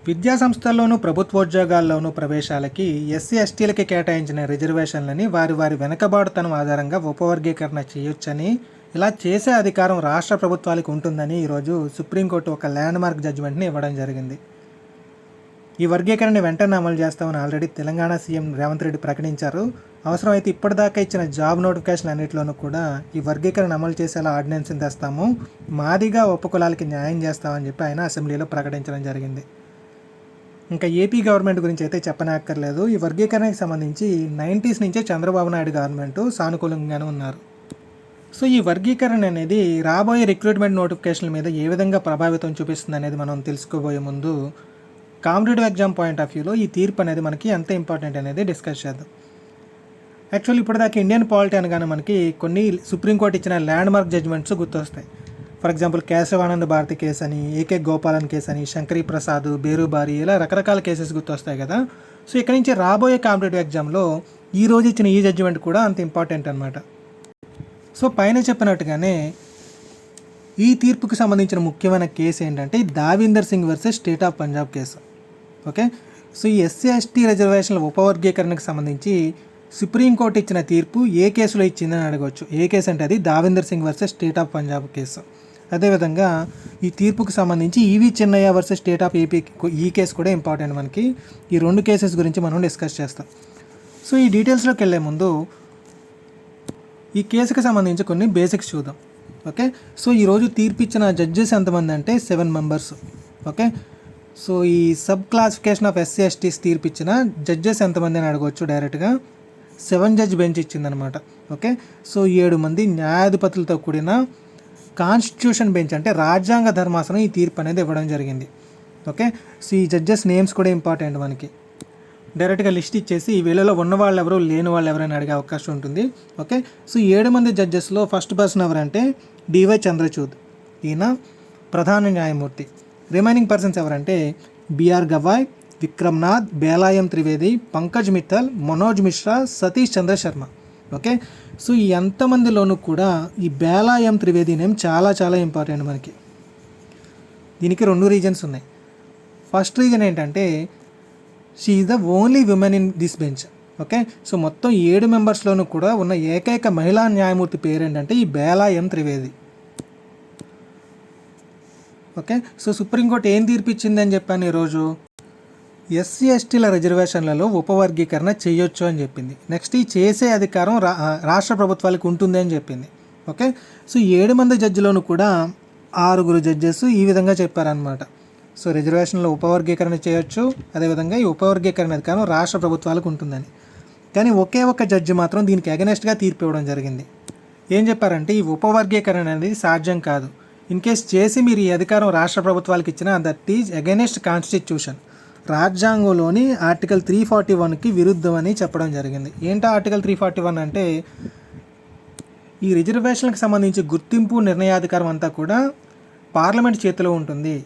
విద్యా సంస్థల్లోనూ ప్రభుత్వోద్యోగాల్లోనూ ప్రవేశాలకి ఎస్సీ ఎస్టీలకి కేటాయించిన రిజర్వేషన్లని వారి వారి వెనకబాటుతనం ఆధారంగా ఉపవర్గీకరణ చేయొచ్చని, ఇలా చేసే అధికారం రాష్ట్ర ప్రభుత్వాలకు ఉంటుందని ఈరోజు సుప్రీంకోర్టు ఒక ల్యాండ్మార్క్ జడ్జిమెంట్ని ఇవ్వడం జరిగింది. ఈ వర్గీకరణ వెంటనే అమలు చేస్తామని ఆల్రెడీ తెలంగాణ సీఎం రేవంత్ రెడ్డి ప్రకటించారు. అవసరమైతే ఇప్పటిదాకా ఇచ్చిన జాబ్ నోటిఫికేషన్ అన్నింటిలోనూ కూడా ఈ వర్గీకరణ అమలు చేసేలా ఆర్డినెన్స్ని తెస్తాము, మాదిగా ఉపకులాలకి న్యాయం చేస్తామని చెప్పి ఆయన అసెంబ్లీలో ప్రకటించడం జరిగింది. ఇంకా ఏపీ గవర్నమెంట్ గురించి అయితే చెప్పనక్కర్లేదు. ఈ వర్గీకరణకి సంబంధించి 90s నుంచే చంద్రబాబు నాయుడు గవర్నమెంట్ సానుకూలంగానే ఉన్నారు. సో ఈ వర్గీకరణ అనేది రాబోయే రిక్రూట్మెంట్ నోటిఫికేషన్ల మీద ఏ విధంగా ప్రభావితం చూపిస్తుంది అనేది మనం తెలుసుకోబోయే ముందు కాంపిటేటివ్ ఎగ్జామ్ పాయింట్ ఆఫ్ వ్యూలో ఈ తీర్పు అనేది మనకి ఎంత ఇంపార్టెంట్ అనేది డిస్కస్ చేద్దాం. యాక్చువల్లీ ఇప్పటిదాకా ఇండియన్ పాలిటీ అనగానే మనకి కొన్ని సుప్రీంకోర్టు ఇచ్చిన ల్యాండ్మార్క్ జడ్జిమెంట్స్ గుర్తొస్తాయి. For example Keshavanand Bharati case అని, ఏకే గోపాలన్ కేసు అని, శంకరీ ప్రసాద్, బేరుబారి, ఇలా రకరకాల కేసెస్ గుర్తొస్తాయి కదా. సో ఇక్కడ నుంచి రాబోయే కాంపిటేటివ్ ఎగ్జామ్లో ఈ రోజు ఇచ్చిన ఈ జడ్జిమెంట్ కూడా అంత ఇంపార్టెంట్ అనమాట. సో పైన చెప్పినట్టుగానే ఈ తీర్పుకి సంబంధించిన ముఖ్యమైన కేసు ఏంటంటే Davinder Singh versus state of Punjab case. Okay, so ఈ ఎస్సీ ఎస్టీ రిజర్వేషన్ల ఉపవర్గీకరణకు సంబంధించి సుప్రీంకోర్టు ఇచ్చిన తీర్పు ఏ కేసులో ఇచ్చిందని అడగవచ్చు. ఏ కేసు అంటే అది Davinder Singh versus state of Punjab case. అదేవిధంగా ఈ తీర్పుకు సంబంధించి E V Chinnaiah versus state of AP ఈ కేసు కూడా ఇంపార్టెంట్ మనకి. ఈ రెండు కేసెస్ గురించి మనం డిస్కస్ చేస్తాం. సో ఈ డీటెయిల్స్లోకి వెళ్ళే ముందు ఈ కేసుకి సంబంధించి కొన్ని బేసిక్స్ చూద్దాం. ఓకే, సో ఈరోజు తీర్పు ఇచ్చిన జడ్జెస్ ఎంతమంది అంటే 7 మెంబర్స్. ఓకే, సో ఈ సబ్ క్లాసిఫికేషన్ ఆఫ్ ఎస్సీ ఎస్టీస్ తీర్పు ఇచ్చిన జడ్జెస్ ఎంతమంది అని అడగవచ్చు డైరెక్ట్గా. 7 జడ్జ్ బెంచ్ ఇచ్చిందనమాట. ఓకే, సో 7 మంది న్యాయాధిపతులతో కూడిన కాన్స్టిట్యూషన్ బెంచ్ అంటే రాజ్యాంగ ధర్మాసనం ఈ తీర్పు అనేది ఇవ్వడం జరిగింది. ఓకే, సో ఈ జడ్జెస్ నేమ్స్ కూడా ఇంపార్టెంట్ మనకి. డైరెక్ట్గా లిస్ట్ ఇచ్చేసి వీళ్ళలో ఉన్న వాళ్ళు ఎవరు, లేని వాళ్ళు ఎవరైనా అడిగే అవకాశం ఉంటుంది. ఓకే, సో 7 మంది జడ్జెస్లో ఫస్ట్ పర్సన్ ఎవరంటే డివై చంద్రచూడ్, ఈయన ప్రధాన న్యాయమూర్తి. రిమైనింగ్ పర్సన్స్ ఎవరంటే బిఆర్ గవాయ్, విక్రమ్నాథ్, బేలాయం త్రివేది, పంకజ్ మిత్తల్, మనోజ్ మిశ్రా, సతీష్ చంద్ర శర్మ. ఓకే, సో ఈ ఎంతమందిలోనూ కూడా ఈ బేలాయం త్రివేది నేమ్ చాలా చాలా ఇంపార్టెంట్ మనకి. దీనికి 2 రీజన్స్ ఉన్నాయి. ఫస్ట్ రీజన్ ఏంటంటే she is the only women in this bench. Okay, so మొత్తం 7 మెంబర్స్లోనూ కూడా ఉన్న ఏకైక మహిళా న్యాయమూర్తి పేరు ఏంటంటే ఈ బేలాయం త్రివేది. ఓకే, సో సుప్రీంకోర్టు ఏం తీర్పిచ్చింది అని చెప్పాను ఈరోజు, ఎస్సీ ఎస్టీల రిజర్వేషన్లలో ఉపవర్గీకరణ చేయొచ్చు అని చెప్పింది. నెక్స్ట్ ఈ చేసే అధికారం రాష్ట్ర ప్రభుత్వాలకు ఉంటుంది అని చెప్పింది. ఓకే, సో 7 మంది జడ్జిలోనూ కూడా 6 జడ్జెస్ ఈ విధంగా చెప్పారనమాట. సో రిజర్వేషన్లో ఉపవర్గీకరణ చేయొచ్చు, అదేవిధంగా ఈ ఉపవర్గీకరణ అధికారం రాష్ట్ర ప్రభుత్వాలకు ఉంటుందని. కానీ ఒకే ఒక జడ్జి మాత్రం దీనికి అగెనెస్ట్గా తీర్పు ఇవ్వడం జరిగింది. ఏం చెప్పారంటే ఈ ఉపవర్గీకరణ అనేది సాధ్యం కాదు. ఇన్ కేస్ చేసి మీరు ఈ అధికారం రాష్ట్ర ప్రభుత్వాలకు ఇచ్చినా దట్ ఈజ్ అగెనెస్ట్ కాన్స్టిట్యూషన్, రాజ్యాంగంలోని ఆర్టికల్ 341కి విరుద్ధమని చెప్పడం జరిగింది. ఏంటో ఆర్టికల్ 341 అంటే ఈ రిజర్వేషన్లకు సంబంధించి గుర్తింపు నిర్ణయాధికారం అంతా కూడా పార్లమెంట్ చేతిలో ఉంటుంది.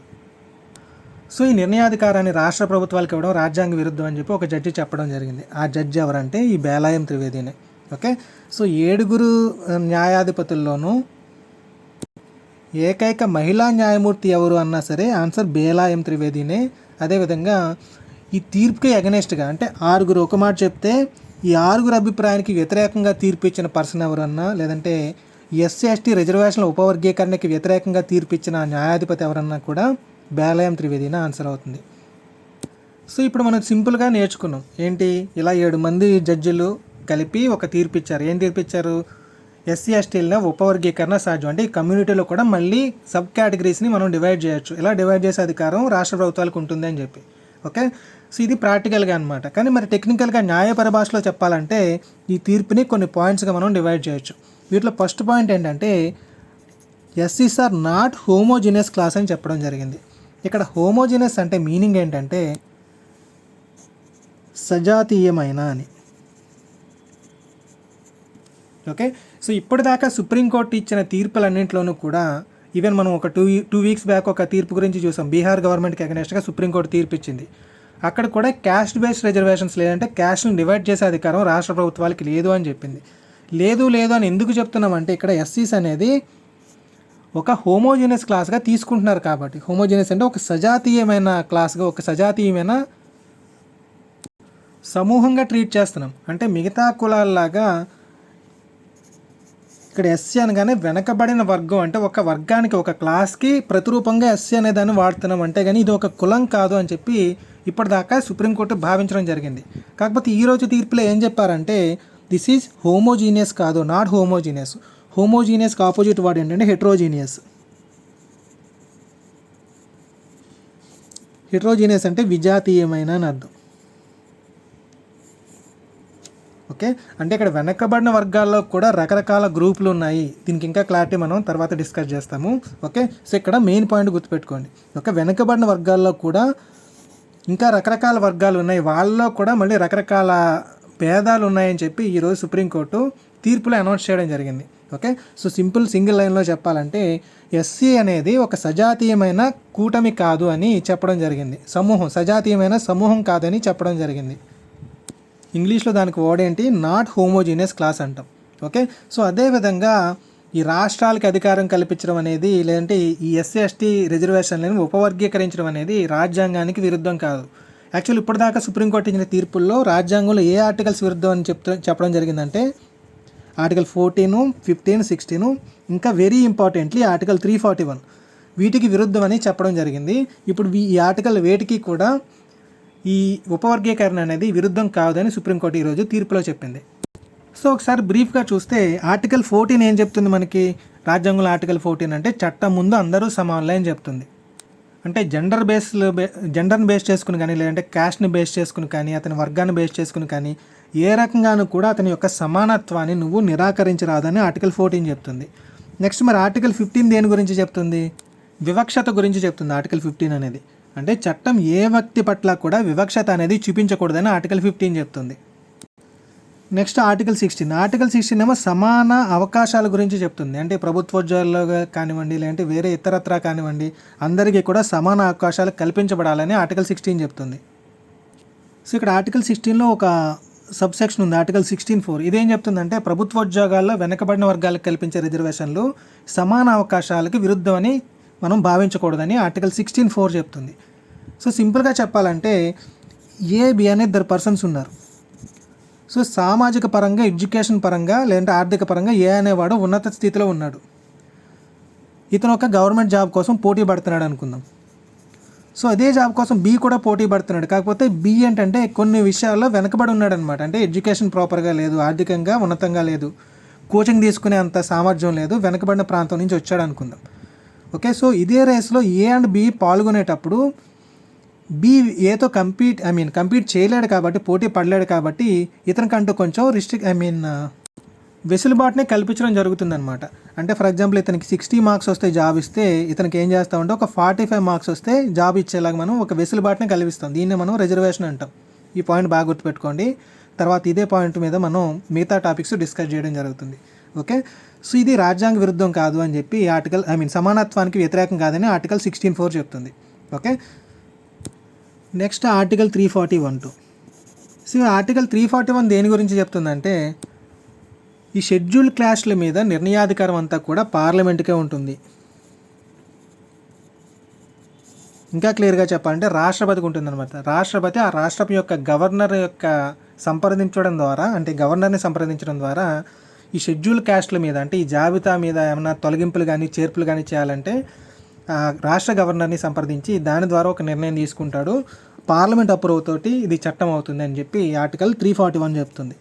సో ఈ నిర్ణయాధికారాన్ని రాష్ట్ర ప్రభుత్వాలకు ఇవ్వడం రాజ్యాంగ విరుద్ధం అని చెప్పి ఒక జడ్జి చెప్పడం జరిగింది. ఆ జడ్జి ఎవరంటే ఈ బేలాయం త్రివేదినే. ఓకే, సో 7 న్యాయాధిపతుల్లోనూ ఏకైక మహిళా న్యాయమూర్తి ఎవరు అన్నా సరే ఆన్సర్ బేలాయం త్రివేదినే. అదేవిధంగా ఈ తీర్పుకి అగెనెస్ట్గా అంటే 6 ఒక మాట చెప్తే ఈ 6 అభిప్రాయానికి వ్యతిరేకంగా తీర్పు ఇచ్చిన పర్సన్ ఎవరన్నా, లేదంటే ఎస్సీ ఎస్టీ రిజర్వేషన్ల ఉపవర్గీకరణకి వ్యతిరేకంగా తీర్పు ఇచ్చిన న్యాయాధిపతి ఎవరన్నా కూడా బేలాయం త్రివేదినే ఆన్సర్ అవుతుంది. సో ఇప్పుడు మనం సింపుల్గా నేర్చుకున్నాం ఏంటి, ఇలా 7 మంది జడ్జిలు కలిపి ఒక తీర్పు ఇచ్చారు. ఏం తీర్పు ఇచ్చారు, ఎస్సీ ఎస్టీల ఉపవర్గీకరణ సాధ్యం అంటే ఈ కమ్యూనిటీలో కూడా మళ్ళీ సబ్ కేటగిరీస్ని మనం డివైడ్ చేయొచ్చు, ఇలా డివైడ్ చేసే అధికారం రాష్ట్ర ప్రభుత్వాలకు ఉంటుంది అని చెప్పి. ఓకే, సో ఇది ప్రాక్టికల్గా అనమాట. కానీ మరి టెక్నికల్గా న్యాయ పరిభాషలో చెప్పాలంటే ఈ తీర్పుని కొన్ని పాయింట్స్గా మనం డివైడ్ చేయొచ్చు. వీటిలో ఫస్ట్ పాయింట్ ఏంటంటే ఎస్సీస్ ఆర్ నాట్ హోమోజినియస్ క్లాస్ అని చెప్పడం జరిగింది. ఇక్కడ హోమోజినియస్ అంటే మీనింగ్ ఏంటంటే సజాతీయమైన అని. ఓకే, సో ఇప్పటిదాకా సుప్రీంకోర్టు ఇచ్చిన తీర్పులన్నింటిలోనూ కూడా ఈవెన్ మనం ఒక టూ వీక్స్ బ్యాక్ ఒక తీర్పు గురించి చూసాం. బీహార్ గవర్నమెంట్కి అగెనెస్ట్గా సుప్రీంకోర్టు తీర్పు ఇచ్చింది. అక్కడ కూడా క్యాస్ట్ బేస్డ్ రిజర్వేషన్స్ లేదంటే క్యాస్ట్ని డివైడ్ చేసే అధికారం రాష్ట్ర ప్రభుత్వాలకి లేదు అని చెప్పింది. లేదు అని ఎందుకు చెప్తున్నామంటే ఇక్కడ ఎస్సీస్ అనేది ఒక హోమోజీనియస్ క్లాస్గా తీసుకుంటున్నారు. కాబట్టి హోమోజీనియస్ అంటే ఒక సజాతీయమైన క్లాస్గా, ఒక సజాతీయమైన సమూహంగా ట్రీట్ చేస్తున్నాం. అంటే మిగతా కులాల్లాగా ఇక్కడ ఎస్సీ అనగానే వెనకబడిన వర్గం, అంటే ఒక వర్గానికి, ఒక క్లాస్కి ప్రతిరూపంగా ఎస్సీ అనే దాన్ని వాడుతున్నాం. అంటే కానీ ఇది ఒక కులం కాదు అని చెప్పి ఇప్పటిదాకా సుప్రీంకోర్టు భావించడం జరిగింది. కాకపోతే ఈరోజు తీర్పులో ఏం చెప్పారంటే దిస్ ఈజ్ హోమోజీనియస్ కాదు, నాట్ హోమోజీనియస్. హోమోజీనియస్కి ఆపోజిట్ వర్డ్ ఏంటంటే హెట్రోజీనియస్. హెట్రోజీనియస్ అంటే విజాతీయమైన అని అర్థం. ఓకే, అంటే ఇక్కడ వెనకబడిన వర్గాల్లో కూడా రకరకాల గ్రూపులు ఉన్నాయి. దీనికి ఇంకా క్లారిటీ మనం తర్వాత డిస్కస్ చేస్తాము. ఓకే, సో ఇక్కడ మెయిన్ పాయింట్ గుర్తుపెట్టుకోండి. ఓకే, వెనకబడిన వర్గాల్లో కూడా ఇంకా రకరకాల వర్గాలు ఉన్నాయి, వాళ్ళలో కూడా మళ్ళీ రకరకాల భేదాలు ఉన్నాయని చెప్పి ఈరోజు సుప్రీంకోర్టు తీర్పులో అనౌన్స్ చేయడం జరిగింది. ఓకే, సో సింగిల్ లైన్లో చెప్పాలంటే ఎస్సీ అనేది ఒక సజాతీయమైన కూటమి కాదు అని చెప్పడం జరిగింది. సజాతీయమైన సమూహం కాదని చెప్పడం జరిగింది. ఇంగ్లీష్లో దానికి వర్డ్ ఏంటి, నాట్ హోమోజీనియస్ క్లాస్ అంటాం. ఓకే, సో అదేవిధంగా ఈ రాష్ట్రాలకి అధికారం కల్పించడం అనేది, లేదంటే ఈ ఎస్సీ ఎస్టీ రిజర్వేషన్లను ఉపవర్గీకరించడం అనేది రాజ్యాంగానికి విరుద్ధం కాదు. యాక్చువల్ ఇప్పటిదాకా సుప్రీంకోర్టు ఇచ్చిన తీర్పుల్లో రాజ్యాంగంలో ఏ ఆర్టికల్స్ విరుద్ధం అని చెప్పడం జరిగిందంటే ఆర్టికల్ 14, 15, 16, ఇంకా వెరీ ఇంపార్టెంట్లీ ఆర్టికల్ 341 వీటికి విరుద్ధం అని చెప్పడం జరిగింది. ఇప్పుడు ఈ ఆర్టికల్ వేటికి కూడా ఈ ఉపవర్గీకరణ అనేది విరుద్ధం కాదని సుప్రీంకోర్టు ఈరోజు తీర్పులో చెప్పింది. సో ఒకసారి బ్రీఫ్గా చూస్తే ఆర్టికల్ 14 ఏం చెప్తుంది మనకి, రాజ్యాంగంలో ఆర్టికల్ 14 అంటే చట్టం ముందు అందరూ సమానులే అని చెప్తుంది. అంటే జెండర్ని బేస్ చేసుకుని కానీ, లేదంటే క్యాస్ట్ని బేస్ చేసుకుని కానీ, అతని వర్గాన్ని బేస్ చేసుకుని కానీ ఏ రకంగానూ కూడా అతని యొక్క సమానత్వాన్ని నువ్వు నిరాకరించరాదని ఆర్టికల్ 14 చెప్తుంది. నెక్స్ట్ మరి ఆర్టికల్ 15 దేని గురించి చెప్తుంది, వివక్షత గురించి చెప్తుంది. ఆర్టికల్ 15 అనేది అంటే చట్టం ఏ వ్యక్తి పట్ల కూడా వివక్షత అనేది చూపించకూడదని ఆర్టికల్ 15 చెప్తుంది. నెక్స్ట్ ఆర్టికల్ 16 ఏమో సమాన అవకాశాల గురించి చెప్తుంది. అంటే ప్రభుత్వోద్యోగాల్లో కానివ్వండి, లేదంటే వేరే ఇతరత్రా కానివ్వండి, అందరికీ కూడా సమాన అవకాశాలు కల్పించబడాలని ఆర్టికల్ 16 చెప్తుంది. సో ఇక్కడ ఆర్టికల్ 16లో ఒక సబ్సెక్షన్ ఉంది, ఆర్టికల్ 16(4). ఇదేం చెప్తుందంటే ప్రభుత్వోద్యోగాల్లో వెనకబడిన వర్గాలకు కల్పించే రిజర్వేషన్లు సమాన అవకాశాలకు విరుద్ధం అని మనం భావించకూడదని ఆర్టికల్ 16(4) చెప్తుంది. సో సింపుల్గా చెప్పాలంటే ఏ బి అనే ఇద్దరు పర్సన్స్ ఉన్నారు. సో సామాజిక పరంగా, ఎడ్యుకేషన్ పరంగా, లేదంటే ఆర్థిక పరంగా ఏ అనేవాడు ఉన్నత స్థితిలో ఉన్నాడు. ఇతను ఒక గవర్నమెంట్ జాబ్ కోసం పోటీ పడుతున్నాడు అనుకుందాం. సో అదే జాబ్ కోసం బి కూడా పోటీ పడుతున్నాడు. కాకపోతే బి ఏంటంటే కొన్ని విషయాల్లో వెనకబడి ఉన్నాడు అనమాట. అంటే ఎడ్యుకేషన్ ప్రాపర్గా లేదు, ఆర్థికంగా ఉన్నతంగా లేదు, కోచింగ్ తీసుకునే అంత సామర్థ్యం లేదు, వెనకబడిన ప్రాంతం నుంచి వచ్చాడు అనుకుందాం. ఓకే, సో ఇదే రేస్లో ఏ అండ్ బి పాల్గొనేటప్పుడు బి ఏతో కంపీట్ చేయలేడు కాబట్టి, పోటీ పడలేడు కాబట్టి ఇతనికంటూ కొంచెం వెసులుబాటుని కల్పించడం జరుగుతుందన్నమాట. అంటే ఫర్ ఎగ్జాంపుల్ ఇతనికి 60 మార్క్స్ వస్తే జాబ్ ఇస్తే ఇతనికి ఏం చేస్తామంటే ఒక 45 మార్క్స్ వస్తే జాబ్ ఇచ్చేలాగా మనం ఒక వెసులుబాటుని కల్పిస్తాం. దీన్ని మనం రిజర్వేషన్ అంటాం. ఈ పాయింట్ బాగా గుర్తుపెట్టుకోండి. తర్వాత ఇదే పాయింట్ మీద మనం మిగతా టాపిక్స్ డిస్కస్ చేయడం జరుగుతుంది. ఓకే, సో ఇది రాజ్యాంగ విరుద్ధం కాదు అని చెప్పి ఆర్టికల్ సమానత్వానికి వ్యతిరేకం కాదని ఆర్టికల్ 16(4) చెప్తుంది. Okay, next article 341. So article 341 దేని గురించి చెప్తుందంటే ఈ షెడ్యూల్ క్లాస్ల మీద నిర్ణయాధికారం అంతా కూడా పార్లమెంటుకే ఉంటుంది. ఇంకా క్లియర్గా చెప్పాలంటే రాష్ట్రపతికి ఉంటుందన్నమాట. రాష్ట్రపతి ఆ రాష్ట్రం యొక్క గవర్నర్ యొక్క సంప్రదించడం ద్వారా, అంటే గవర్నర్ని సంప్రదించడం ద్వారా ఈ షెడ్యూల్ క్యాస్ట్ల మీద, అంటే ఈ జాబితా మీద ఏమైనా తొలగింపులు కానీ చేర్పులు కానీ చేయాలంటే రాష్ట్ర గవర్నర్ని సంప్రదించి దాని ద్వారా ఒక నిర్ణయం తీసుకుంటాడు. పార్లమెంట్ అప్రూవ్ తోటి ఇది చట్టం అవుతుంది అని చెప్పి ఆర్టికల్ 341 చెప్తుంది.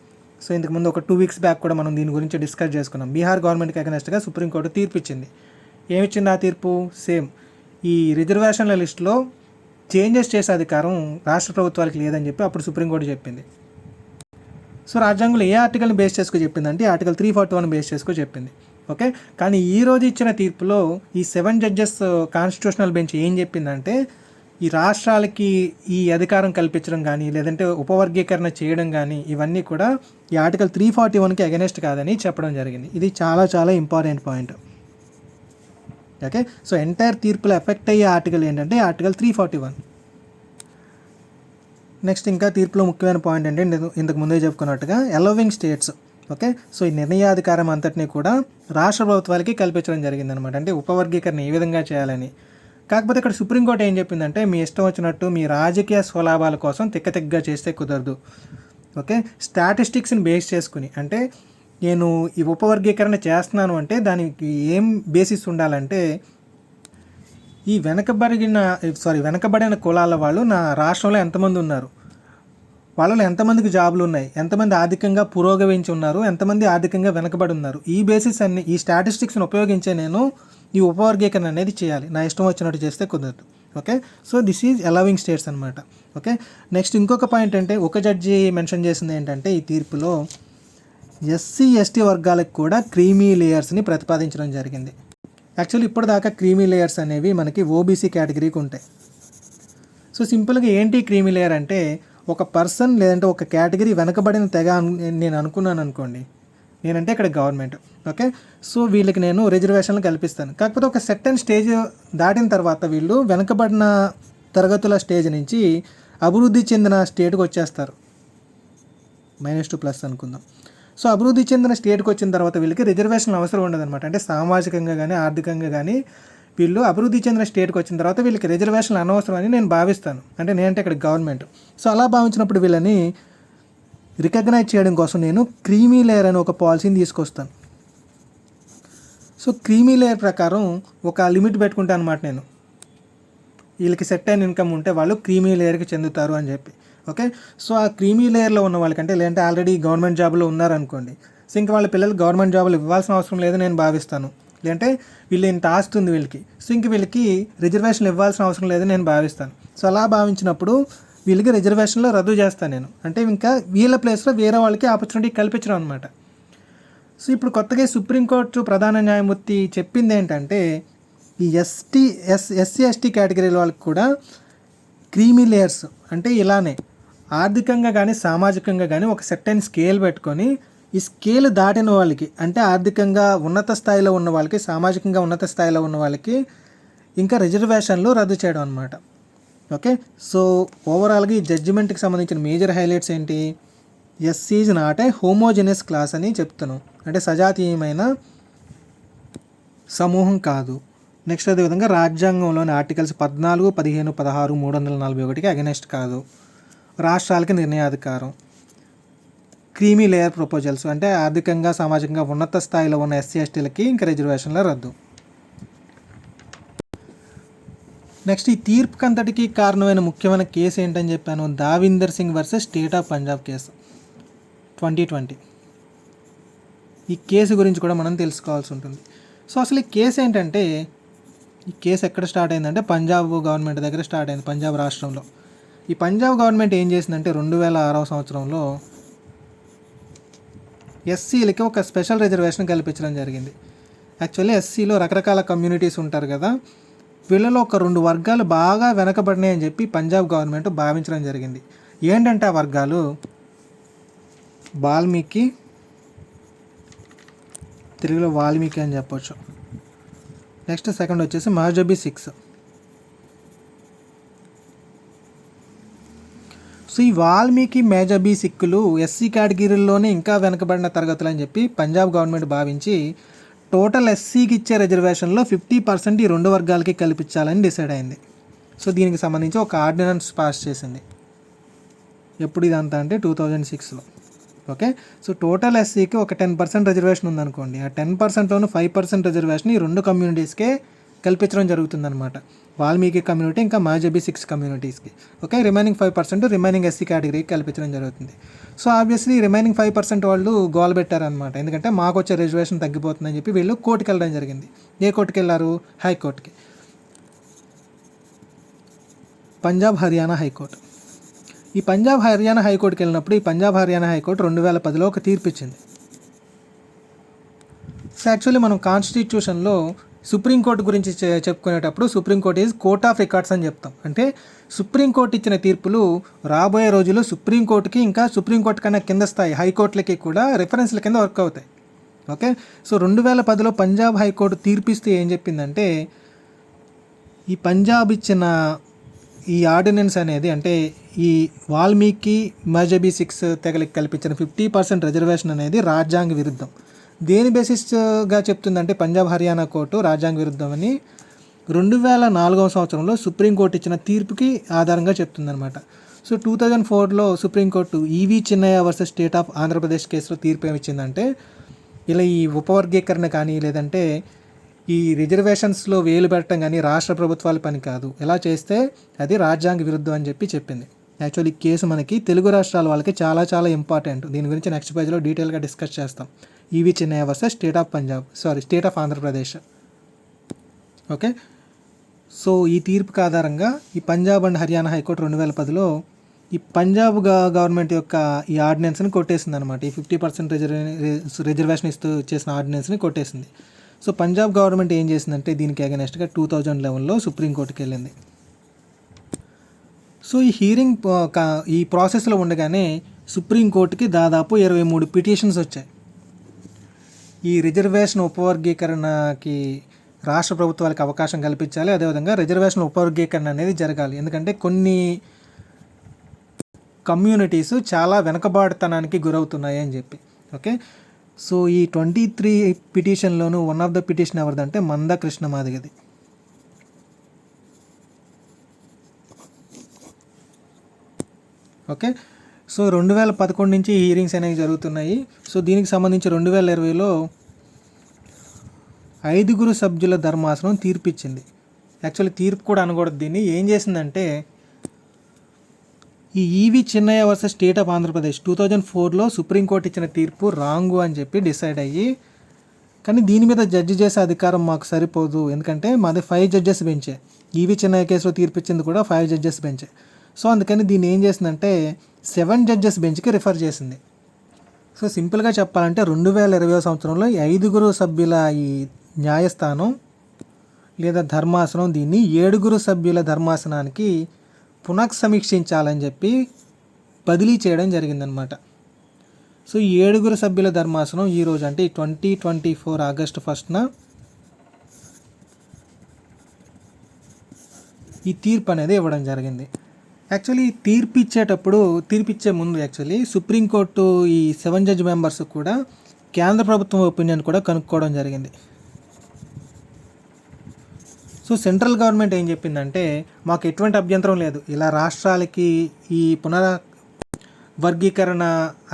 సో ఇంతకుముందు ఒక 2 weeks బ్యాక్ కూడా మనం దీని గురించి డిస్కస్ చేసుకున్నాం. బీహార్ గవర్నమెంట్కి అగెనెస్ట్గా సుప్రీంకోర్టు తీర్పు ఇచ్చింది. ఏమిచ్చింది ఆ తీర్పు? సేమ్ ఈ రిజర్వేషన్ల లిస్టులో చేంజెస్ చేసే అధికారం రాష్ట్ర ప్రభుత్వాలకు లేదని చెప్పి అప్పుడు సుప్రీంకోర్టు చెప్పింది. సో రాజ్యాంగంలో ఏ ఆర్టికల్ని బేస్ చేసుకు చెప్పిందంటే ఆర్టికల్ 341 బేస్ చేసుకు చెప్పింది. ఓకే, కానీ ఈరోజు ఇచ్చిన తీర్పులో ఈ 7 judges కాన్స్టిట్యూషనల్ బెంచ్ ఏం చెప్పిందంటే ఈ రాష్ట్రాలకి ఈ అధికారం కల్పించడం కానీ, లేదంటే ఉపవర్గీకరణ చేయడం కానీ ఇవన్నీ కూడా ఈ ఆర్టికల్ 341కి అగెనెస్ట్ కాదని చెప్పడం జరిగింది. ఇది చాలా చాలా important point. Okay, so entire తీర్పులో ఎఫెక్ట్ అయ్యే ఆర్టికల్ ఏంటంటే ఆర్టికల్ 341. నెక్స్ట్ ఇంకా తీర్పులో ముఖ్యమైన పాయింట్ ఏంటంటే ఇంతకు ముందే చెప్పుకున్నట్టుగా అలౌవింగ్ స్టేట్స్, ఓకే. సో ఈ నిర్ణయాధికారం అంతటినీ కూడా రాష్ట్ర ప్రభుత్వాలకి కల్పించడం జరిగిందనమాట. అంటే ఉపవర్గీకరణ ఏ విధంగా చేయాలని. కాకపోతే ఇక్కడ సుప్రీంకోర్టు ఏం చెప్పిందంటే మీ ఇష్టం వచ్చినట్టు మీ రాజకీయ స్వలాభాల కోసం తిక్కగా చేస్తే కుదరదు. ఓకే. స్టాటిస్టిక్స్ని బేస్ చేసుకుని, అంటే నేను ఈ ఉపవర్గీకరణ చేస్తున్నాను అంటే దానికి ఏం బేసిస్ ఉండాలంటే ఈ వెనకబడిన కులాల వాళ్ళు నా రాష్ట్రంలో ఎంతమంది ఉన్నారు, వాళ్ళలో ఎంతమందికి జాబులు ఉన్నాయి, ఎంతమంది ఆర్థికంగా పురోగమించి ఉన్నారు, ఎంతమంది ఆర్థికంగా వెనకబడి ఉన్నారు, ఈ బేసిస్ అన్ని ఈ స్టాటిస్టిక్స్ని ఉపయోగించే నేను ఈ ఉపవర్గీకరణ అనేది చేయాలి. నా ఇష్టం వచ్చినట్టు చేస్తే కుదరదు. Okay. So this is allowing states అనమాట. ఓకే. నెక్స్ట్ ఇంకొక పాయింట్ అంటే ఒక జడ్జి మెన్షన్ చేసింది ఏంటంటే ఈ తీర్పులో ఎస్సీ ఎస్టీ వర్గాలకు కూడా క్రీమీ లేయర్స్ని ప్రతిపాదించడం జరిగింది. యాక్చువల్లీ ఇప్పటిదాకా క్రీమీ లేయర్స్ అనేవి మనకి ఓబీసీ కేటగిరీకి ఉంటాయి. సో సింపుల్గా ఏంటి క్రీమీ లేయర్ అంటే ఒక పర్సన్ లేదంటే ఒక కేటగిరీ వెనకబడిన తెగ నేను అనుకున్నాను అనుకోండి, నేనంటే ఇక్కడ గవర్నమెంట్. ఓకే. సో వీళ్ళకి నేను రిజర్వేషన్లు కల్పిస్తాను. కాకపోతే ఒక సెర్టన్ స్టేజ్ దాటిన తర్వాత వీళ్ళు వెనకబడిన తరగతుల స్టేజ్ నుంచి అభివృద్ధి చెందిన స్టేట్కి వచ్చేస్తారు. -2+ అనుకుందాం. సో అభివృద్ధి చెందిన స్టేట్కి వచ్చిన తర్వాత వీళ్ళకి రిజర్వేషన్ అవసరం ఉండదన్నమాట. అంటే సామాజికంగా కానీ ఆర్థికంగా కానీ వీళ్ళు అభివృద్ధి చెందిన స్టేట్కి వచ్చిన తర్వాత వీళ్ళకి రిజర్వేషన్లు అనవసరం అని నేను భావిస్తాను. అంటే నేనంటే ఇక్కడ గవర్నమెంట్. సో అలా భావించినప్పుడు వీళ్ళని రికగ్నైజ్ చేయడం కోసం నేను క్రీమీ లేయర్ అనే ఒక పాలసీని తీసుకొస్తాను. సో క్రీమీ లేయర్ ప్రకారం ఒక లిమిట్ పెట్టుకుంటాను అనమాట నేను. వీళ్ళకి సెట్ అయిన ఇన్కమ్ ఉంటే వాళ్ళు క్రీమీ లేయర్కి చెందుతారు అని చెప్పి. ఓకే. సో ఆ క్రీమీ లేయర్లో ఉన్న వాళ్ళకంటే లేదంటే ఆల్రెడీ గవర్నమెంట్ జాబ్లో ఉన్నారనుకోండి, సో ఇంకా వాళ్ళ పిల్లలు గవర్నమెంట్ జాబులు ఇవ్వాల్సిన అవసరం లేదని నేను భావిస్తాను. లేదంటే వీళ్ళు ఇంత ఆస్తి ఉంది వీళ్ళకి, సో ఇంక వీళ్ళకి రిజర్వేషన్లు ఇవ్వాల్సిన అవసరం లేదని నేను భావిస్తాను. సో అలా భావించినప్పుడు వీళ్ళకి రిజర్వేషన్లో రద్దు చేస్తాను నేను. అంటే ఇంకా వీళ్ళ ప్లేస్లో వేరే వాళ్ళకి ఆపర్చునిటీ కల్పించడం అనమాట. సో ఇప్పుడు కొత్తగా సుప్రీంకోర్టు ప్రధాన న్యాయమూర్తి చెప్పింది ఏంటంటే ఈ ఎస్సీ ఎస్టీ కేటగిరీల వాళ్ళకి కూడా క్రీమీ లేయర్స్ అంటే ఇలానే ఆర్థికంగా కానీ సామాజికంగా కానీ ఒక సెర్టైన్ స్కేల్ పెట్టుకొని ఈ స్కేల్ దాటిన వాళ్ళకి, అంటే ఆర్థికంగా ఉన్నత స్థాయిలో ఉన్న వాళ్ళకి, సామాజికంగా ఉన్నత స్థాయిలో ఉన్న వాళ్ళకి ఇంకా రిజర్వేషన్లు రద్దు చేయడం అనమాట. ఓకే. సో ఓవరాల్గా ఈ జడ్జిమెంట్కి సంబంధించిన మేజర్ హైలైట్స్ ఏంటి? SC is not a homogeneous class అని చెప్తున్నాం. అంటే సజాతీయమైన సమూహం కాదు. నెక్స్ట్ అదేవిధంగా రాజ్యాంగంలోని ఆర్టికల్స్ 14, 15, 16, 341కి అగెనెస్ట్ కాదు. రాష్ట్రాలకి నిర్ణయాధికారం. క్రీమీ లేయర్ ప్రపోజల్స్ అంటే ఆర్థికంగా సామాజికంగా ఉన్నత స్థాయిలో ఉన్న ఎస్సీ ఎస్టీలకి ఇంకా రిజర్వేషన్ల రద్దు. నెక్స్ట్ ఈ తీర్పుకి అంతటికీ కారణమైన ముఖ్యమైన కేసు ఏంటని చెప్పాను, Davinder Singh versus state of Punjab case 2020. ఈ కేసు గురించి కూడా మనం తెలుసుకోవాల్సి ఉంటుంది. సో అసలు ఈ కేసు ఏంటంటే, ఈ కేసు ఎక్కడ స్టార్ట్ అయిందంటే పంజాబ్ గవర్నమెంట్ దగ్గర స్టార్ట్ అయింది, పంజాబ్ రాష్ట్రంలో. ఈ పంజాబ్ గవర్నమెంట్ ఏం చేసిందంటే 2006వ సంవత్సరంలో ఎస్సీలకి ఒక స్పెషల్ రిజర్వేషన్ కల్పించడం జరిగింది. యాక్చువల్లీ ఎస్సీలో రకరకాల కమ్యూనిటీస్ ఉంటారు కదా, వీళ్ళలో ఒక 2 వర్గాలు బాగా వెనకబడినాయి అని చెప్పి పంజాబ్ గవర్నమెంట్ భావించడం జరిగింది. ఏంటంటే ఆ వర్గాలు వాల్మీకి, తెలుగులో వాల్మీకి అని చెప్పొచ్చు. నెక్స్ట్ సెకండ్ వచ్చేసి మహజబీ సిక్స్. సో ఈ వాల్మీకి మేజబీ సిక్కులు ఎస్సీ కేటగిరీల్లోనే ఇంకా వెనకబడిన తరగతులు అని చెప్పి పంజాబ్ గవర్నమెంట్ భావించి టోటల్ ఎస్సీకి ఇచ్చే రిజర్వేషన్లో 50% ఈ 2 వర్గాలకి కల్పించాలని డిసైడ్ అయింది. సో దీనికి సంబంధించి ఒక ఆర్డినెన్స్ పాస్ చేసింది. ఎప్పుడు ఇదంతా అంటే 2006లో. ఓకే. సో టోటల్ ఎస్సీకి ఒక 10% రిజర్వేషన్ ఉందనుకోండి, ఆ 10%లోనూ 5% రిజర్వేషన్ ఈ 2 కమ్యూనిటీస్కే కల్పించడం జరుగుతుందన్నమాట. వాల్మీకి కమ్యూనిటీ ఇంకా మహజబీ 6 కమ్యూనిటీస్కి. ఓకే. రిమైనింగ్ 5% రిమైనింగ్ ఎస్సీ కేటగిరీకి కల్పించడం జరుగుతుంది. సో ఆబ్వియస్లీ రిమైనింగ్ 5% వాళ్ళు గోల్ పెట్టారనమాట. ఎందుకంటే మాకు వచ్చే రిజర్వేషన్ తగ్గిపోతుందని చెప్పి వీళ్ళు కోర్టుకి వెళ్ళడం జరిగింది. ఏ కోర్టుకి వెళ్ళారు? హైకోర్టుకి, పంజాబ్ హర్యానా హైకోర్టు. ఈ పంజాబ్ హర్యానా హైకోర్టుకి వెళ్ళినప్పుడు ఈ పంజాబ్ హర్యానా హైకోర్టు 2010లో ఒక తీర్పు ఇచ్చింది. సో యాక్చువల్లీ మనం కాన్స్టిట్యూషన్లో సుప్రీంకోర్టు గురించి చెప్పుకునేటప్పుడు supreme court is court of records అని చెప్తాం. అంటే సుప్రీంకోర్టు ఇచ్చిన తీర్పులు రాబోయే రోజుల్లో సుప్రీంకోర్టుకి ఇంకా సుప్రీంకోర్టు కన్నా కింద స్థాయి హైకోర్టులకి కూడా రిఫరెన్స్ల కింద వర్క్ అవుతాయి. ఓకే. సో 2010లో పంజాబ్ హైకోర్టు తీర్పిస్తే ఏం చెప్పిందంటే, ఈ పంజాబ్ ఇచ్చిన ఈ ఆర్డినెన్స్ అనేది అంటే ఈ వాల్మీకి మజబీ 6 తెగలకి కల్పించిన 50% రిజర్వేషన్ అనేది రాజ్యాంగ విరుద్ధం. దేని బేసిస్గా చెప్తుందంటే పంజాబ్ హర్యానా కోర్టు రాజ్యాంగ విరుద్ధం అని 2004వ సంవత్సరంలో సుప్రీంకోర్టు ఇచ్చిన తీర్పుకి ఆధారంగా చెప్తుందనమాట. సో 2004లో supreme court EV Chinnaiah versus state of Andhra Pradesh కేసులో తీర్పు ఏమిచ్చిందంటే ఇలా ఈ ఉపవర్గీకరణ కానీ లేదంటే ఈ రిజర్వేషన్స్లో వేలు పెట్టడం కానీ రాష్ట్ర ప్రభుత్వాల పని కాదు, ఎలా చేస్తే అది రాజ్యాంగ విరుద్ధం అని చెప్పింది. యాక్చువల్లీ ఈ కేసు మనకి తెలుగు రాష్ట్రాల వాళ్ళకి చాలా చాలా ఇంపార్టెంట్. దీని గురించి నెక్స్ట్ పేజ్లో డీటెయిల్గా డిస్కస్ చేస్తాం. EV Chinnaiah versus state of Andhra Pradesh. Okay, so ఈ తీర్పుకి ఆధారంగా ఈ పంజాబ్ అండ్ హర్యానా హైకోర్టు 2010లో ఈ పంజాబ్ గవర్నమెంట్ యొక్క ఈ ఆర్డినెన్స్ని కొట్టేసింది అనమాట. ఈ 50% రిజర్వేషన్ ఇస్తూ చేసిన ఆర్డినెన్స్ని కొట్టేసింది. సో పంజాబ్ గవర్నమెంట్ ఏం చేసిందంటే దీనికి అగెనెస్ట్గా 2011లో సుప్రీంకోర్టుకి వెళ్ళింది. సో ఈ హీరింగ్ ఈ ప్రాసెస్లో ఉండగానే సుప్రీంకోర్టుకి దాదాపు 23 పిటిషన్స్ వచ్చాయి. ఈ రిజర్వేషన్ ఉపవర్గీకరణకి రాష్ట్ర ప్రభుత్వాలకు అవకాశం కల్పించాలి, అదేవిధంగా రిజర్వేషన్ ఉపవర్గీకరణ అనేది జరగాలి. ఎందుకంటే కొన్ని కమ్యూనిటీస్ చాలా వెనకబాటుతనానికి గురవుతున్నాయి అని చెప్పి. ఓకే, సో ఈ 23 పిటిషన్లోనూ వన్ ఆఫ్ ద పిటిషన్ ఎవరిదంటే మంద కృష్ణ మాదిగది. ఓకే, సో 2011 నుంచి హీరింగ్స్ అనేవి జరుగుతున్నాయి. సో దీనికి సంబంధించి 2020లో 5 సభ్యుల ధర్మాసనం తీర్పు ఇచ్చింది. యాక్చువల్లీ తీర్పు కూడా అనకూడదు, దీన్ని ఏం చేసిందంటే ఈ EV Chinnaiah versus state of Andhra Pradesh 2004లో సుప్రీంకోర్టు ఇచ్చిన తీర్పు రాంగు అని చెప్పి డిసైడ్ అయ్యి, కానీ దీని మీద జడ్జి చేసే అధికారం మాకు సరిపోదు, ఎందుకంటే మాది 5 జడ్జెస్ బెంచే. ఈవి చిన్నయ్య కేసులో తీర్పు ఇచ్చింది కూడా 5 జడ్జెస్ బెంచే. సో అందుకని దీన్ని ఏం చేసిందంటే 7 జడ్జెస్ బెంచ్కి రిఫర్ చేసింది. సో సింపుల్గా చెప్పాలంటే 2020వ సంవత్సరంలో 5 సభ్యుల ఈ న్యాయస్థానం లేదా ధర్మాసనం దీన్ని 7 సభ్యుల ధర్మాసనానికి పునఃసమీక్షించాలని చెప్పి బదిలీ చేయడం జరిగిందనమాట. సో ఈ 7 సభ్యుల ధర్మాసనం ఈరోజు అంటే 2024 ఆగస్టు 1న ఈ తీర్పు అనేది ఇవ్వడం జరిగింది. యాక్చువల్లీ తీర్పిచ్చే ముందు యాక్చువల్లీ సుప్రీంకోర్టు ఈ 7 జడ్జ్ మెంబర్స్ కూడా కేంద్ర ప్రభుత్వం ఒపీనియన్ కూడా కనుక్కోవడం జరిగింది. సో సెంట్రల్ గవర్నమెంట్ ఏం చెప్పిందంటే మాకు ఎటువంటి అభ్యంతరం లేదు, ఇలా రాష్ట్రాలకి ఈ వర్గీకరణ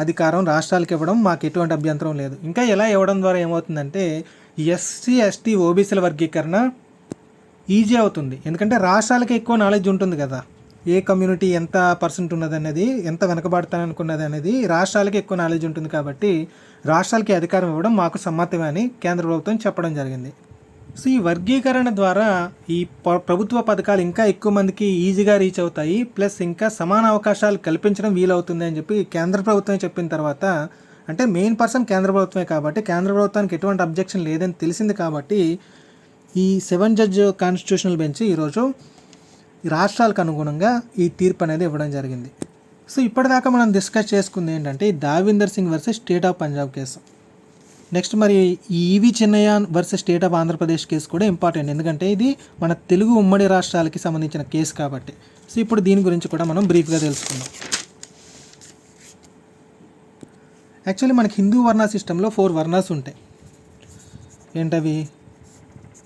అధికారం రాష్ట్రాలకు ఇవ్వడం మాకు ఎటువంటి అభ్యంతరం లేదు. ఇంకా ఇలా ఇవ్వడం ద్వారా ఏమవుతుందంటే ఎస్సీ ఎస్టీ ఓబీసీల వర్గీకరణ ఈజీ అవుతుంది. ఎందుకంటే రాష్ట్రాలకి ఎక్కువ నాలెడ్జ్ ఉంటుంది కదా, ఏ కమ్యూనిటీ ఎంత పర్సెంట్ ఉన్నది అనేది, ఎంత వెనకబడతాననుకున్నది అనేది రాష్ట్రాలకి ఎక్కువ నాలెడ్జ్ ఉంటుంది. కాబట్టి రాష్ట్రాలకి అధికారం ఇవ్వడం మాకు సమ్మతమే అని కేంద్ర ప్రభుత్వం చెప్పడం జరిగింది. సో ఈ వర్గీకరణ ద్వారా ఈ ప్రభుత్వ పథకాలు ఇంకా ఎక్కువ మందికి ఈజీగా రీచ్ అవుతాయి, ప్లస్ ఇంకా సమాన అవకాశాలు కల్పించడం వీలవుతుంది అని చెప్పి కేంద్ర ప్రభుత్వం చెప్పిన తర్వాత, అంటే మెయిన్ పర్సన్ కేంద్ర ప్రభుత్వమే కాబట్టి కేంద్ర ప్రభుత్వానికి ఎటువంటి అబ్జెక్షన్ లేదని తెలిసింది కాబట్టి ఈ 7 జడ్జ్ కాన్స్టిట్యూషనల్ బెంచ్ ఈరోజు రాష్ట్రాలకు అనుగుణంగా ఈ తీర్పు అనేది ఇవ్వడం జరిగింది. సో ఇప్పటిదాకా మనం డిస్కస్ చేసుకుంది ఏంటంటే ఈ Davinder Singh versus state of Punjab case. Next మరి ఈ EV Chinnaiah versus state of Andhra Pradesh case కూడా ఇంపార్టెంట్, ఎందుకంటే ఇది మన తెలుగు ఉమ్మడి రాష్ట్రాలకి సంబంధించిన కేసు కాబట్టి. సో ఇప్పుడు దీని గురించి కూడా మనం బ్రీఫ్గా తెలుసుకుందాం. యాక్చువల్లీ మనకి హిందూ వర్ణ సిస్టంలో 4 వర్ణాస్ ఉంటాయి. ఏంటవి?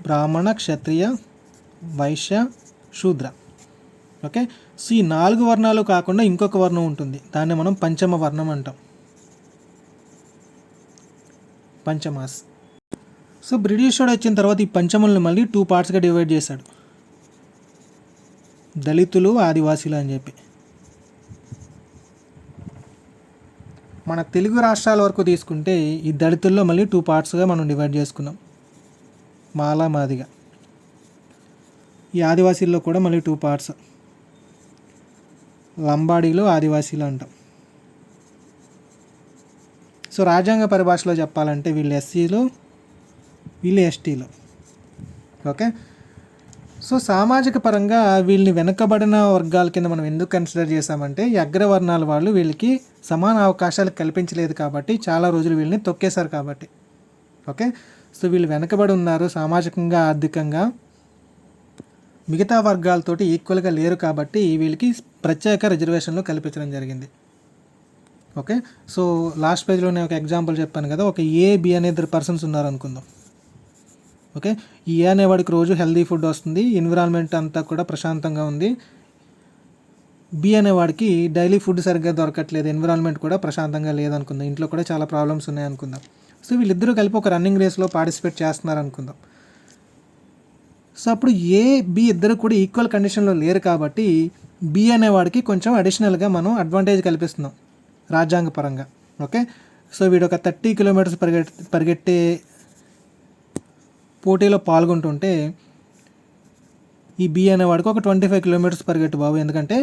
బ్రాహ్మణ, క్షత్రియ, వైశ్య, శూద్ర. ఓకే, సో ఈ 4 వర్ణాలు కాకుండా ఇంకొక వర్ణం ఉంటుంది, దాన్ని మనం పంచమ వర్ణం అంటాం, పంచమాస్. సో బ్రిటిష్ వాడు వచ్చిన తర్వాత ఈ పంచములను మళ్ళీ 2 పార్ట్స్గా డివైడ్ చేశాడు, దళితులు, ఆదివాసీలు అని చెప్పి. మన తెలుగు రాష్ట్రాల వరకు తీసుకుంటే ఈ దళితుల్లో మళ్ళీ 2 పార్ట్స్గా మనం డివైడ్ చేసుకున్నాం, మాలా, మాదిగా. ఈ ఆదివాసీల్లో కూడా మళ్ళీ 2 పార్ట్స్, లంబాడీలు, ఆదివాసీలు అంటాం. సో రాజ్యాంగ పరిభాషలో చెప్పాలంటే వీళ్ళు ఎస్సీలు, వీళ్ళు ఎస్టీలు. ఓకే, సో సామాజిక పరంగా వీళ్ళని వెనుకబడిన వర్గాల కింద మనం ఎందుకు కన్సిడర్ చేసామంటే ఈ అగ్రవర్ణాల వాళ్ళు వీళ్ళకి సమాన అవకాశాలు కల్పించలేదు కాబట్టి చాలా రోజులు వీళ్ళని తొక్కేశారు కాబట్టి. ఓకే, సో వీళ్ళు వెనకబడి ఉన్నారు సామాజికంగా, ఆర్థికంగా. మిగతా వర్గాలతోటి ఈక్వల్గా లేరు కాబట్టి వీళ్ళకి ప్రత్యేక రిజర్వేషన్లు కల్పించడం జరిగింది. ఓకే, సో లాస్ట్ పేజ్లో నేను ఒక ఎగ్జాంపుల్ చెప్పాను కదా, ఒక బి అనే ఇద్దరు పర్సన్స్ ఉన్నారు అనుకుందాం. ఓకే, ఈ ఏ అనేవాడికి రోజు హెల్దీ ఫుడ్ వస్తుంది, ఎన్విరాన్మెంట్ అంతా కూడా ప్రశాంతంగా ఉంది. బి అనేవాడికి డైలీ ఫుడ్ సరిగ్గా దొరకట్లేదు, ఎన్విరాన్మెంట్ కూడా ప్రశాంతంగా లేదనుకుందాం, ఇంట్లో కూడా చాలా ప్రాబ్లమ్స్ ఉన్నాయనుకుందాం. సో వీళ్ళిద్దరూ కలిపి ఒక రన్నింగ్ రేస్లో పార్టిసిపేట్ చేస్తున్నారు అనుకుందాం. సో అప్పుడు బి ఇద్దరు కూడా ఈక్వల్ కండిషన్లో లేరు కాబట్టి బి అనేవాడికి కొంచెం అడిషనల్గా మనం అడ్వాంటేజ్ కల్పిస్తున్నాం రాజ్యాంగపరంగా. ఓకే, సో వీడు ఒక 30 కిలోమీటర్స్ పరిగెట్టే పోటీలో పాల్గొంటుంటే ఈ బి అనేవాడికి ఒక 25 కిలోమీటర్స్ పరిగెట్టు బాబు, ఎందుకంటే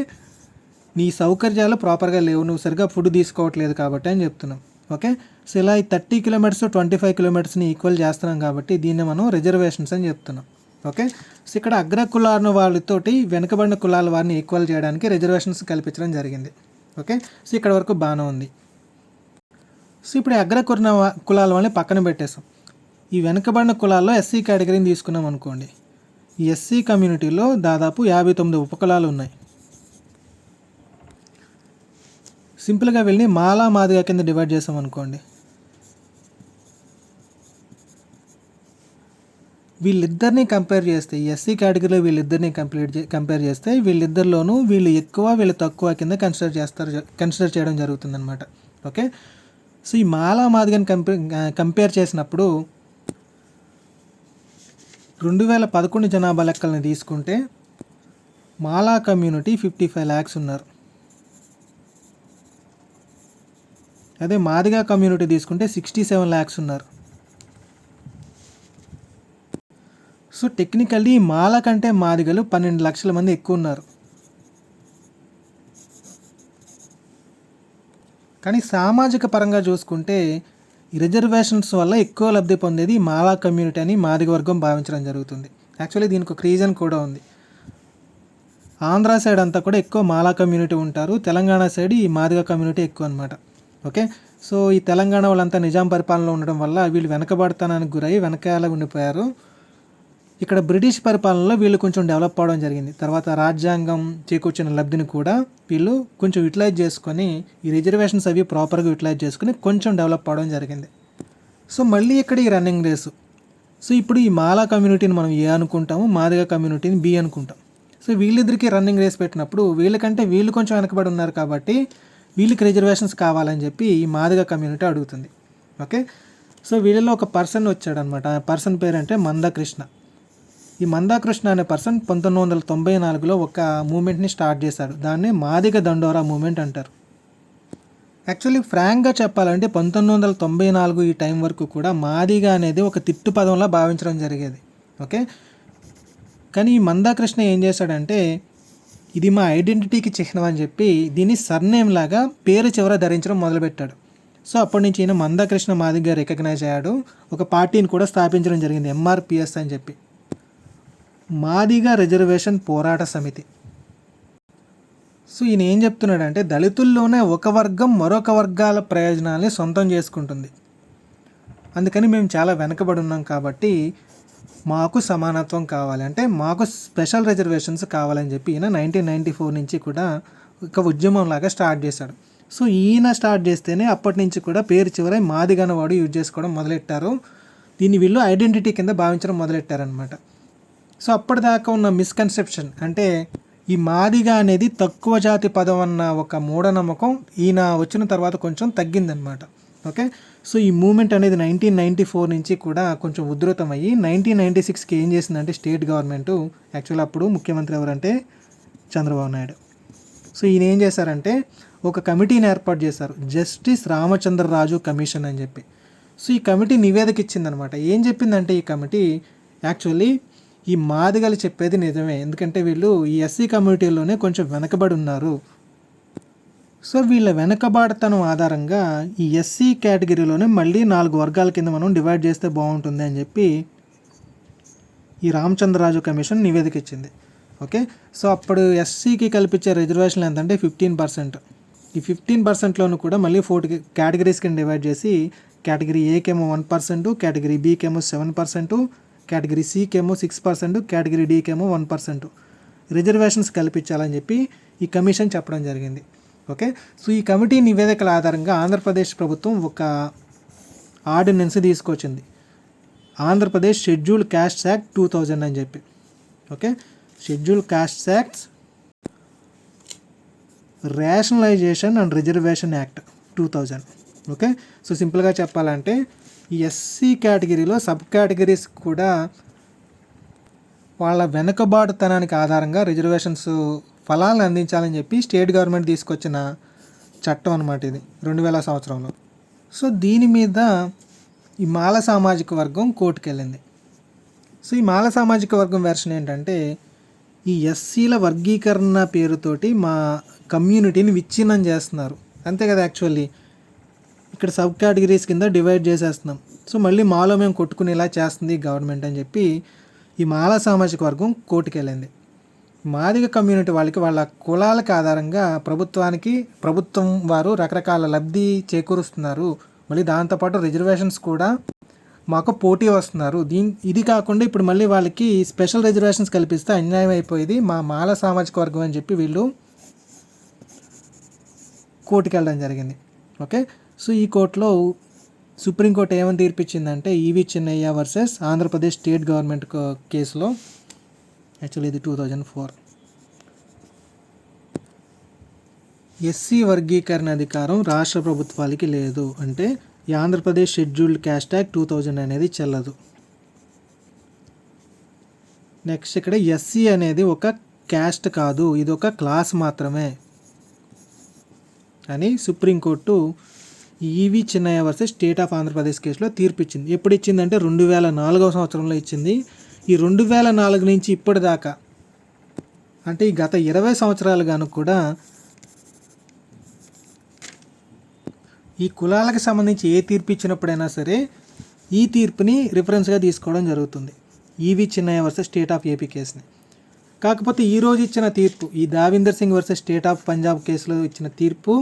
నీ సౌకర్యాలు ప్రాపర్గా లేవు, నువ్వు సరిగ్గా ఫుడ్ తీసుకోవట్లేదు కాబట్టి అని చెప్తున్నాం. ఓకే, సో ఇలా ఈ 30 కిలోమీటర్స్ 25 కిలోమీటర్స్ని ఈక్వల్ చేస్తున్నాం కాబట్టి దీన్ని మనం రిజర్వేషన్స్ అని చెప్తున్నాం. ఓకే, సో ఇక్కడ అగ్ర కులాల వాళ్ళతోటి వెనుకబడిన కులాల వారిని ఈక్వల్ చేయడానికి రిజర్వేషన్స్ కల్పించడం జరిగింది. ఓకే, సో ఇక్కడ వరకు బాగానే ఉంది. సో ఇప్పుడు అగ్ర కులాల వాళ్ళని పక్కన పెట్టేసాం. ఈ వెనుకబడిన కులాల్లో ఎస్సీ కేటగిరీని తీసుకున్నాం అనుకోండి. ఈ ఎస్సీ కమ్యూనిటీలో దాదాపు 59 ఉపకులాలు ఉన్నాయి. సింపుల్గా వెళ్ళి మాలా మాదిగా కింద డివైడ్ చేసాం అనుకోండి. వీళ్ళిద్దరిని కంపేర్ చేస్తే, ఈ ఎస్సీ కేటగిరీలో వీళ్ళిద్దరిని కంపేర్ చేస్తే వీళ్ళిద్దరిలోనూ వీళ్ళు ఎక్కువ వీళ్ళు తక్కువ కింద కన్సిడర్ చేయడం జరుగుతుందన్నమాట. ఓకే, సో ఈ మాలా మాదిగని కంపేర్ చేసినప్పుడు 2011 జనాభా లెక్కల్ని తీసుకుంటే మాలా కమ్యూనిటీ 55 lakhs ఉన్నారు. అదే మాదిగా కమ్యూనిటీ తీసుకుంటే 67 lakhs ఉన్నారు. సో టెక్నికల్లీ మాల కంటే మాదిగలు 12 లక్షల మంది ఎక్కువ ఉన్నారు. కానీ సామాజిక పరంగా చూసుకుంటే ఈ రిజర్వేషన్స్ వల్ల ఎక్కువ లబ్ధి పొందేది మాలా కమ్యూనిటీ అని మాదిగ వర్గం భావించడం జరుగుతుంది. యాక్చువల్లీ దీనికి ఒక రీజన్ కూడా ఉంది. ఆంధ్ర సైడ్ అంతా కూడా ఎక్కువ మాలా కమ్యూనిటీ ఉంటారు, తెలంగాణ సైడ్ ఈ మాదిగ కమ్యూనిటీ ఎక్కువ అనమాట. ఓకే, సో ఈ తెలంగాణ వాళ్ళంతా నిజాం పరిపాలనలో ఉండడం వల్ల వీళ్ళు వెనకబడతానికి గురై వెనకాల ఉండిపోయారు. ఇక్కడ బ్రిటిష్ పరిపాలనలో వీళ్ళు కొంచెం డెవలప్ అవ్వడం జరిగింది. తర్వాత రాజ్యాంగం చేకూర్చిన లబ్ధిని కూడా వీళ్ళు కొంచెం యూటిలైజ్ చేసుకొని ఈ రిజర్వేషన్స్ అవి ప్రాపర్గా యూటిలైజ్ చేసుకుని కొంచెం డెవలప్ అవ్వడం జరిగింది. సో మళ్ళీ ఇక్కడ ఈ రన్నింగ్ రేసు. సో ఇప్పుడు ఈ మాలా కమ్యూనిటీని మనం ఏ అనుకుంటాము, మాదిగ కమ్యూనిటీని బి అనుకుంటాం. సో వీళ్ళిద్దరికి రన్నింగ్ రేస్ పెట్టినప్పుడు వీళ్ళకంటే వీళ్ళు కొంచెం వెనకబడి ఉన్నారు కాబట్టి వీళ్ళకి రిజర్వేషన్స్ కావాలని చెప్పి ఈ మాదిగ కమ్యూనిటీ అడుగుతుంది. ఓకే, సో వీళ్ళలో ఒక పర్సన్ వచ్చాడనమాట. ఆ పర్సన్ పేరంటే మందకృష్ణ. ఈ మందాకృష్ణ అనే పర్సన్ 1994లో ఒక మూమెంట్ని స్టార్ట్ చేశాడు. దాన్ని మాదిగ దండోరా మూమెంట్ అంటారు. యాక్చువల్లీ ఫ్రాంక్గా చెప్పాలంటే 1994 ఈ టైం వరకు కూడా మాదిగ అనేది ఒక తిట్టు పదంలా భావించడం జరిగేది. ఓకే, కానీ ఈ మందాకృష్ణ ఏం చేశాడంటే ఇది మా ఐడెంటిటీకి చిహ్నం అని చెప్పి దీన్ని సర్నేమ్ లాగా పేరు చివర ధరించడం మొదలుపెట్టాడు. సో అప్పటి నుంచి ఈయన మందాకృష్ణ మాదిగ రికగ్నైజ్ అయ్యాడు. ఒక పార్టీని కూడా స్థాపించడం జరిగింది, MRPS అని చెప్పి, మాదిగ రిజర్వేషన్ పోరాట సమితి. సో ఈయన ఏం చెప్తున్నాడంటే దళితుల్లోనే ఒక వర్గం మరొక వర్గాల ప్రయోజనాల్ని సొంతం చేసుకుంటుంది, అందుకని మేము చాలా వెనకబడి ఉన్నాం కాబట్టి మాకు సమానత్వం కావాలి, అంటే మాకు స్పెషల్ రిజర్వేషన్స్ కావాలని చెప్పి ఈయన 1994 నుంచి కూడా ఒక ఉద్యమం లాగా స్టార్ట్ చేశాడు. సో ఈయన స్టార్ట్ చేస్తేనే అప్పటి నుంచి కూడా పేరు చివర మాదిగ అనేవాడు యూజ్ చేసుకోవడం మొదలెట్టారు. దీన్ని వీళ్ళు ఐడెంటిటీ కింద భావించడం మొదలెట్టారనమాట. సో అప్పటిదాకా ఉన్న మిస్కన్సెప్షన్ అంటే ఈ మాదిగ అనేది తక్కువ జాతి పదం అన్న ఒక మూఢనమ్మకం ఈయన వచ్చిన తర్వాత కొంచెం తగ్గిందనమాట. ఓకే, సో ఈ మూమెంట్ అనేది 1994 నుంచి కూడా కొంచెం ఉధృతమయ్యి 1996కి ఏం చేసిందంటే స్టేట్ గవర్నమెంటు, యాక్చువల్ అప్పుడు ముఖ్యమంత్రి ఎవరంటే చంద్రబాబు నాయుడు. సో ఈయన ఏం చేశారంటే ఒక కమిటీని ఏర్పాటు చేశారు, జస్టిస్ రామచంద్రరాజు కమిషన్ అని చెప్పి. సో ఈ కమిటీ నివేదిక ఇచ్చిందనమాట. ఏం చెప్పిందంటే ఈ కమిటీ యాక్చువల్లీ ఈ మాదిగలు చెప్పేది నిజమే, ఎందుకంటే వీళ్ళు ఈ ఎస్సీ కమ్యూనిటీలోనే కొంచెం వెనకబడి ఉన్నారు. సో వీళ్ళ వెనకబాటుతనం ఆధారంగా ఈ ఎస్సీ కేటగిరీలోనే మళ్ళీ 4 వర్గాల కింద మనం డివైడ్ చేస్తే బాగుంటుంది అని చెప్పి ఈ రామచంద్రరాజు కమిషన్ నివేదిక ఇచ్చింది. ఓకే, సో అప్పుడు ఎస్సీకి కల్పించే రిజర్వేషన్లు ఎంతంటే 15%. ఈ 15%లోనూ కూడా మళ్ళీ 4 కేటగిరీస్ కింద డివైడ్ చేసి కేటగిరీ ఏకేమో 1%, కేటగిరీ బీకేమో 7%, కేటగిరీ సికేమో 6%, కేటగిరీ డికేమో 1% రిజర్వేషన్స్ కల్పించాలని చెప్పి ఈ కమిషన్ చెప్పడం జరిగింది. ఓకే, సో ఈ కమిటీ నివేదికల ఆధారంగా ఆంధ్రప్రదేశ్ ప్రభుత్వం ఒక ఆర్డినెన్స్ తీసుకొచ్చింది, ఆంధ్రప్రదేశ్ షెడ్యూల్ క్యాస్ట్ యాక్ట్ 2000 అని చెప్పి. Okay, schedule caste acts rationalisation and reservation act 2000. Okay, so సింపుల్గా చెప్పాలంటే ఈ ఎస్సీ కేటగిరీలో సబ్ కేటగిరీస్ కూడా వాళ్ళ వెనుకబాటుతనానికి ఆధారంగా రిజర్వేషన్స్ ఫలాలను అందించాలని చెప్పి స్టేట్ గవర్నమెంట్ తీసుకొచ్చిన చట్టం అనమాట ఇది 2000 సంవత్సరంలో. సో దీని మీద ఈ మాల సామాజిక వర్గం కోర్టుకు వెళ్ళింది. సో ఈ మాల సామాజిక వర్గం వెర్షన్ ఏంటంటే, ఈ ఎస్సీల వర్గీకరణ పేరుతోటి మా కమ్యూనిటీని విచ్ఛిన్నం చేస్తున్నారు, అంతే కదా. యాక్చువల్లీ ఇక్కడ సబ్ కేటగిరీస్ కింద డివైడ్ చేసేస్తున్నాం, సో మళ్ళీ మాలో మేము కొట్టుకునేలా చేస్తుంది గవర్నమెంట్ అని చెప్పి ఈ మాల సామాజిక వర్గం కోర్టుకు వెళ్ళింది. మాదిగ కమ్యూనిటీ వాళ్ళకి వాళ్ళ కులాలకు ఆధారంగా ప్రభుత్వం వారు రకరకాల లబ్ధి చేకూరుస్తున్నారు, మళ్ళీ దాంతోపాటు రిజర్వేషన్స్ కూడా మాకు పోటీ వస్తున్నారు. ఇది కాకుండా ఇప్పుడు మళ్ళీ వాళ్ళకి స్పెషల్ రిజర్వేషన్స్ కల్పిస్తే అన్యాయం అయిపోయేది మా మాల సామాజిక వర్గం అని చెప్పి వీళ్ళు కోర్టుకు వెళ్ళడం జరిగింది. ఓకే, సో ఈ కోర్టులో సుప్రీంకోర్టు ఏమని తీర్పిచ్చిందంటే, E V Chinnaiah versus Andhra Pradesh state government కేసులో, యాక్చువల్లీ ఇది 2004, ఎస్సీ వర్గీకరణ అధికారం రాష్ట్ర ప్రభుత్వాలకి లేదు అంటే ఈ ఆంధ్రప్రదేశ్ షెడ్యూల్డ్ క్యాస్ట్ యాక్ట్ 2000 అనేది చెల్లదు. నెక్స్ట్ ఇక్కడ ఎస్సీ అనేది ఒక క్యాస్ట్ కాదు, ఇది ఒక క్లాస్ మాత్రమే అని supreme court EV Chinnaiah versus state of Andhra Pradesh కేసులో తీర్పు ఇచ్చింది. ఎప్పుడు ఇచ్చిందంటే 2004 సంవత్సరంలో ఇచ్చింది. ఈ 2004 నుంచి ఇప్పటిదాకా అంటే ఈ గత 20 సంవత్సరాలుగాను కూడా ఈ కులాలకు సంబంధించి ఏ తీర్పు ఇచ్చినప్పుడైనా సరే ఈ తీర్పుని రిఫరెన్స్గా తీసుకోవడం జరుగుతుంది, E V Chinnaiah versus state of AP కేసుని. కాకపోతే ఈరోజు ఇచ్చిన తీర్పు, ఈ Davinder Singh versus state of Punjab కేసులో ఇచ్చిన తీర్పు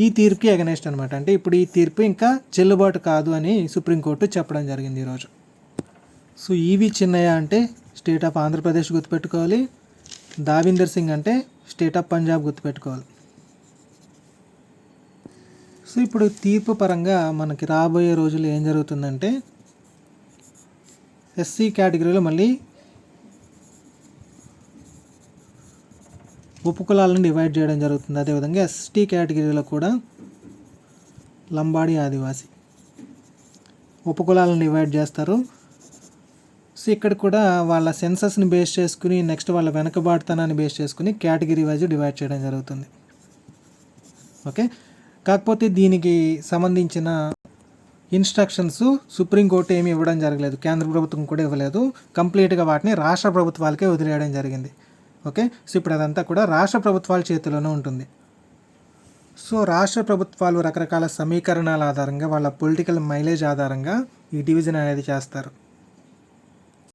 ఈ తీర్పుకి అగనెస్ట్ అనమాట. అంటే ఇప్పుడు ఈ తీర్పు ఇంకా చెల్లుబాటు కాదు అని సుప్రీంకోర్టు చెప్పడం జరిగింది ఈరోజు. సో ఈవి చిన్నయ్య అంటే స్టేట్ ఆఫ్ ఆంధ్రప్రదేశ్ గుర్తుపెట్టుకోవాలి, దావిందర్ సింగ్ అంటే స్టేట్ ఆఫ్ పంజాబ్ గుర్తుపెట్టుకోవాలి. సో ఇప్పుడు తీర్పు పరంగా మనకి రాబోయే రోజుల్లో ఏం జరుగుతుందంటే, ఎస్సీ కేటగిరీలో మళ్ళీ ఉపకులాలను డివైడ్ చేయడం జరుగుతుంది. అదేవిధంగా ఎస్టీ కేటగిరీలో కూడా లంబాడి, ఆదివాసి ఉపకులాలను డివైడ్ చేస్తారు. సో ఇక్కడ కూడా వాళ్ళ సెన్సస్ని బేస్ చేసుకుని, నెక్స్ట్ వాళ్ళ వెనకబాటుతనాన్ని బేస్ చేసుకుని కేటగిరీ వైజ్ డివైడ్ చేయడం జరుగుతుంది. ఓకే, కాకపోతే దీనికి సంబంధించిన ఇన్స్ట్రక్షన్స్ సుప్రీంకోర్టు ఏమి ఇవ్వడం జరగలేదు, కేంద్ర ప్రభుత్వం కూడా ఇవ్వలేదు. కంప్లీట్గా వాటిని రాష్ట్ర ప్రభుత్వాలకే వదిలేయడం జరిగింది. ఓకే, సో ఇప్పుడు అదంతా కూడా రాష్ట్ర ప్రభుత్వాల చేతిలోనే ఉంటుంది. సో రాష్ట్ర ప్రభుత్వాలు రకరకాల సమీకరణాల ఆధారంగా, వాళ్ళ పొలిటికల్ మైలేజ్ ఆధారంగా ఈ డివిజన్ అనేది చేస్తారు.